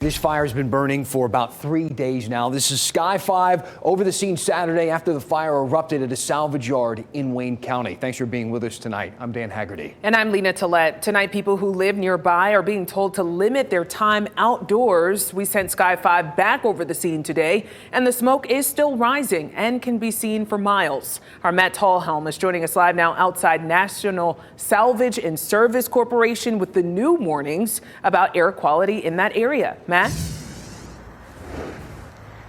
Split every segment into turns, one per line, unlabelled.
This fire has been burning for about 3 days now. This is Sky 5 over the scene Saturday after the fire erupted at a salvage yard in Wayne County. Thanks for being with us tonight. I'm Dan Haggerty.
And I'm Lena Tillett. Tonight, people who live nearby are being told to limit their time outdoors. We sent Sky 5 back over the scene today, and the smoke is still rising and can be seen for miles. Our Matt Tallhelm is joining us live now outside National Salvage and Service Corporation with the new warnings about air quality in that area. Matt?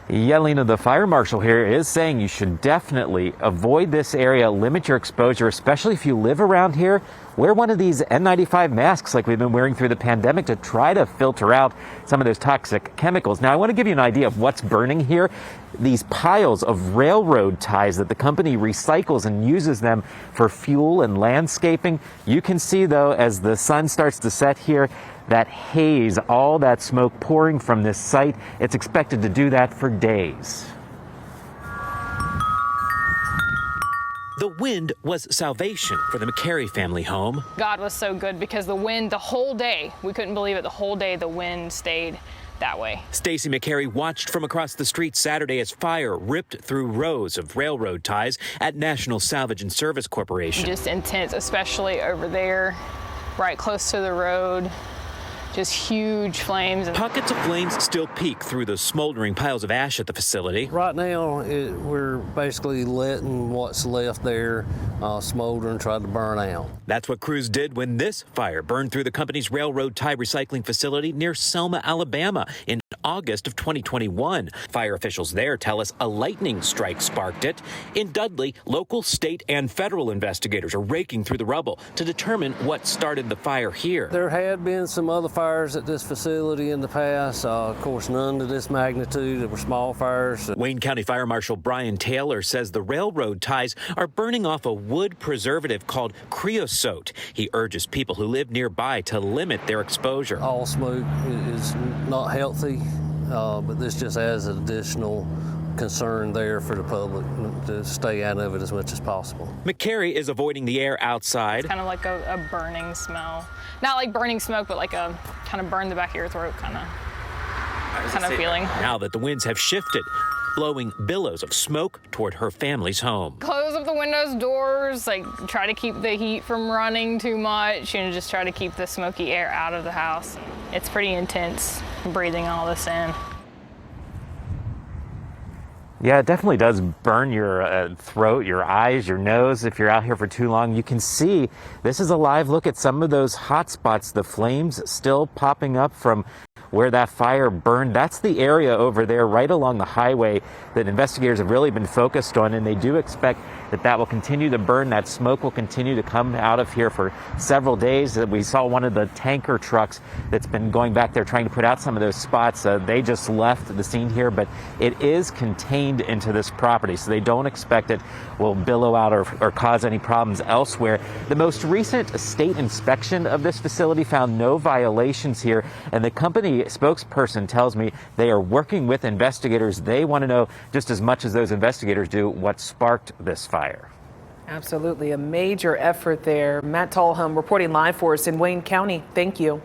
Yeah, Lena, the fire marshal here is saying you should definitely avoid this area, limit your exposure, especially if you live around here. Wear one of these N95 masks like we've been wearing through the pandemic to try to filter out some of those toxic chemicals. Now, I want to give you an idea of what's burning here. These piles of railroad ties that the company recycles and uses them for fuel and landscaping. You can see, though, as the sun starts to set here, that haze, all that smoke pouring from this site. It's expected to do that for days.
The wind was salvation for the McCary family home.
God was so good because the wind, the whole day, we couldn't believe it, the whole day the wind stayed that way.
Stacy McCary watched from across the street Saturday as fire ripped through rows of railroad ties at National Salvage and Service Corporation.
Just intense, especially over there, right close to the road. Just huge flames.
Pockets of flames still peek through the smoldering piles of ash at the facility.
Right now, we're basically letting what's left there smolder and try to burn out.
That's what crews did when this fire burned through the company's railroad tie recycling facility near Selma, Alabama in August of 2021. Fire officials there tell us a lightning strike sparked it. In Dudley, local, state, and federal investigators are raking through the rubble to determine what started the fire here.
There had been some other fires at this facility in the past. Of course, none to this magnitude. There were small fires.
Wayne County Fire Marshal Brian Taylor says the railroad ties are burning off a wood preservative called creosote. He urges people who live nearby to limit their exposure.
All smoke is not healthy, but this just adds an additional concern there for the public to stay out of it as much as possible.
McCary is avoiding the air outside.
Kind of like a burning smell. Not like burning smoke, but like a kind of burn the back of your throat kind of feeling.
Now that the winds have shifted, blowing billows of smoke toward her family's home.
Close up the windows, doors, like try to keep the heat from running too much, and just try to keep the smoky air out of the house. It's pretty intense breathing all this in.
Yeah, it definitely does burn your throat, your eyes, your nose. If you're out here for too long, you can see this is a live look at some of those hot spots, the flames still popping up from where that fire burned. That's the area over there right along the highway that investigators have really been focused on, and they do expect that will continue to burn. That smoke will continue to come out of here for several days. We saw one of the tanker trucks that's been going back there trying to put out some of those spots. They just left the scene here, but it is contained into this property, so they don't expect it will billow out or cause any problems elsewhere. The most recent state inspection of this facility found no violations here, and the company spokesperson tells me they are working with investigators. They want to know just as much as those investigators do what sparked this fire.
Absolutely. A major effort there. Matt Tallhelm reporting live for us in Wayne County. Thank you.